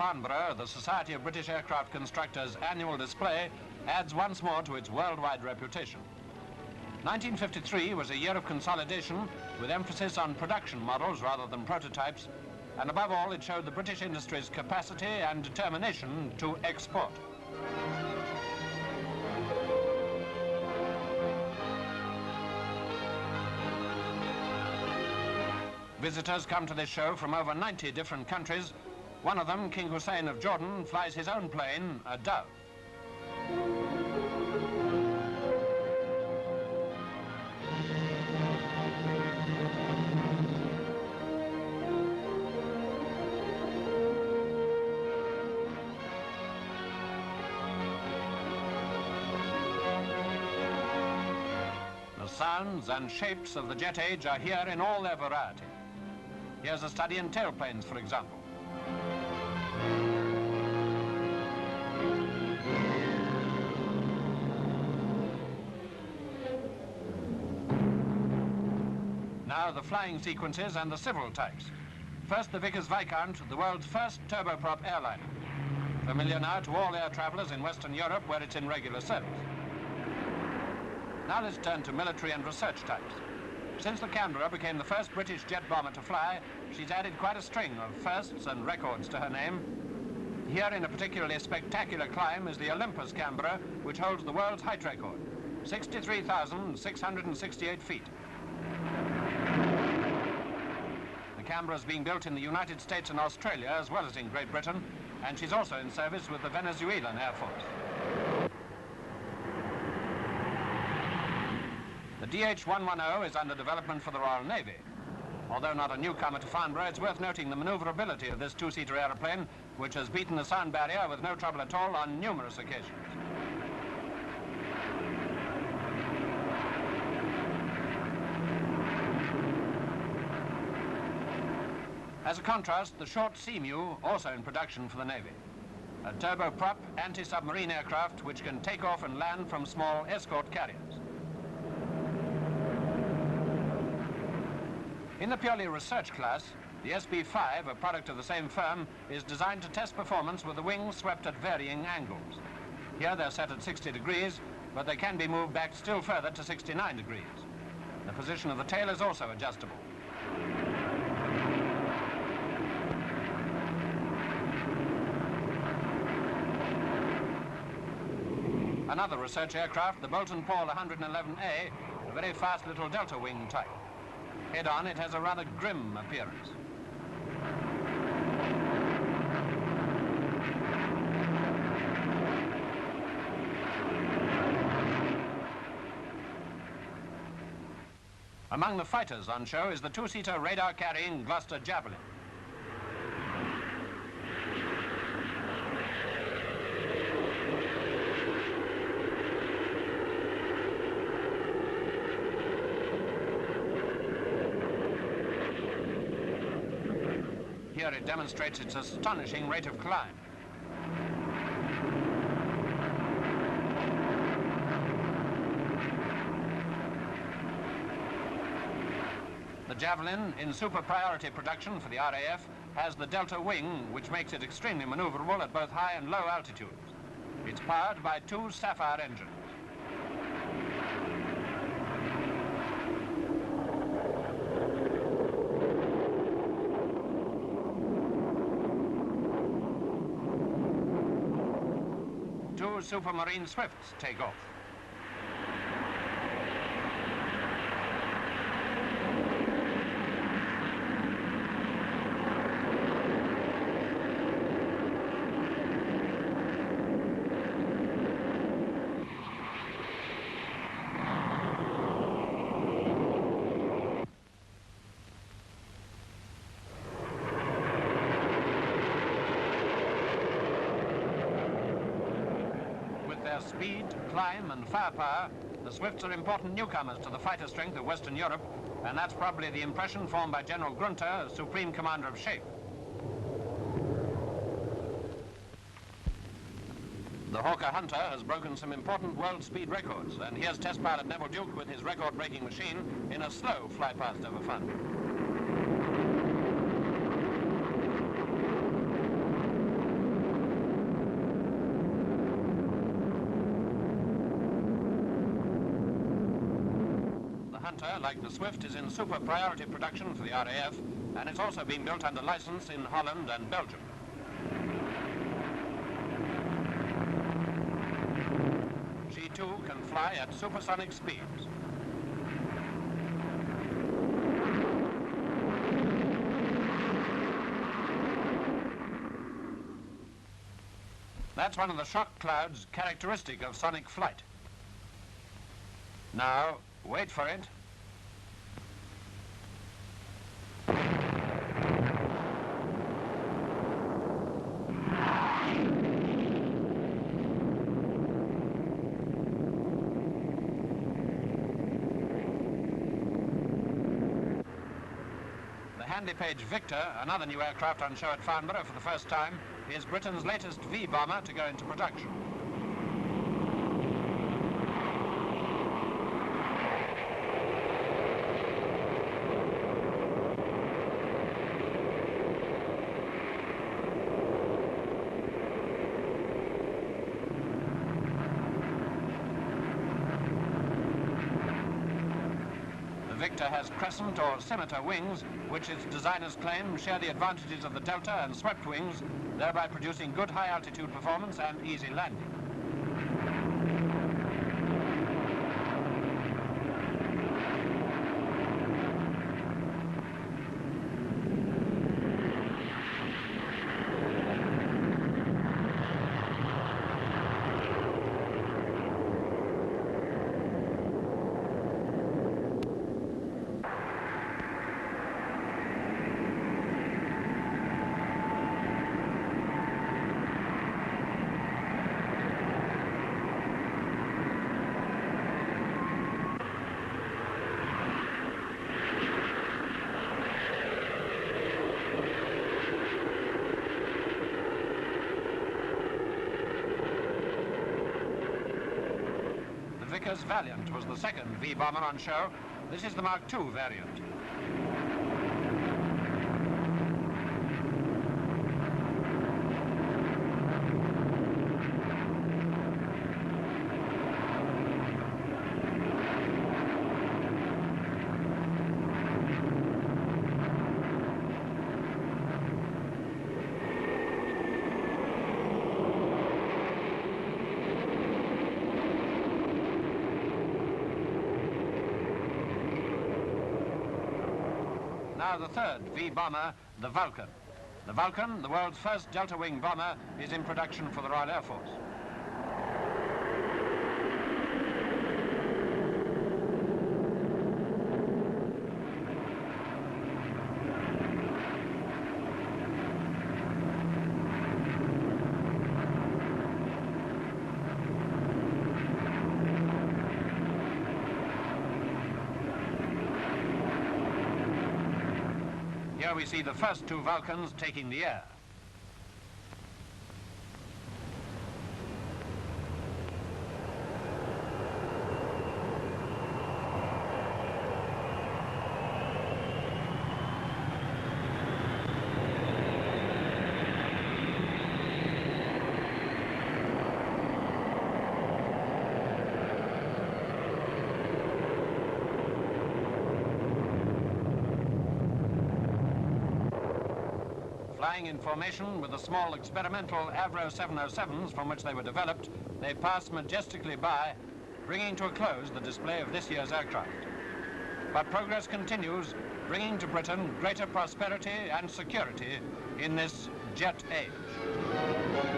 Farnborough, the Society of British Aircraft Constructors' annual display adds once more to its worldwide reputation. 1953 was a year of consolidation with emphasis on production models rather than prototypes, and above all it showed the British industry's capacity and determination to export. Visitors come to this show from over 90 different countries. One of them, King Hussein of Jordan, flies his own plane, a Dove. The sounds and shapes of the jet age are here in all their variety. Here's a study in tailplanes, for example. Now the flying sequences and the civil types. First, the Vickers-Viscount, the world's first turboprop airliner. Familiar now to all air travelers in Western Europe where it's in regular service. Now let's turn to military and research types. Since the Canberra became the first British jet bomber to fly, she's added quite a string of firsts and records to her name. Here in a particularly spectacular climb is the Olympus Canberra, which holds the world's height record, 63,668 feet. The Canberra is being built in the United States and Australia as well as in Great Britain, and she's also in service with the Venezuelan Air Force. The DH-110 is under development for the Royal Navy. Although not a newcomer to Farnborough, it's worth noting the maneuverability of this two-seater aeroplane, which has beaten the sound barrier with no trouble at all on numerous occasions. As a contrast, the short Seamew, also in production for the Navy. A turboprop anti-submarine aircraft which can take off and land from small escort carriers. In the purely research class, the SB-5, a product of the same firm, is designed to test performance with the wings swept at varying angles. Here they're set at 60 degrees, but they can be moved back still further to 69 degrees. The position of the tail is also adjustable. Another research aircraft, the Bolton Paul 111A, a very fast little delta wing type. Head-on, it has a rather grim appearance. Among the fighters on show is the two-seater radar-carrying Gloucester Javelin. Here it demonstrates its astonishing rate of climb. The Javelin, in super priority production for the RAF, has the delta wing, which makes it extremely maneuverable at both high and low altitudes. It's powered by two Sapphire engines. Two Supermarine Swifts take off. Speed, climb and firepower, the Swifts are important newcomers to the fighter strength of Western Europe, and that's probably the impression formed by General Grunter, Supreme Commander of Shape. The Hawker Hunter has broken some important world speed records, and here's test pilot Neville Duke with his record-breaking machine in a slow fly past over Farnborough. Delta, like the Swift, is in super priority production for the RAF, and it's also being built under license in Holland and Belgium. She too can fly at supersonic speeds. That's one of the shock clouds characteristic of sonic flight. Now, wait for it. The Handy-Page Victor, another new aircraft on show at Farnborough for the first time, is Britain's latest V-bomber to go into production. The Victor has crescent or scimitar wings, which its designers claim share the advantages of the Delta and swept wings, thereby producing good high-altitude performance and easy landing. Vickers Valiant was the second V-bomber on show. This is the Mark II variant. Now the third V-bomber, the Vulcan. The Vulcan, the world's first delta-wing bomber, is in production for the Royal Air Force. Here we see the first two Vulcans taking the air. Flying in formation with the small experimental Avro 707s from which they were developed, they pass majestically by, bringing to a close the display of this year's aircraft. But progress continues, bringing to Britain greater prosperity and security in this jet age.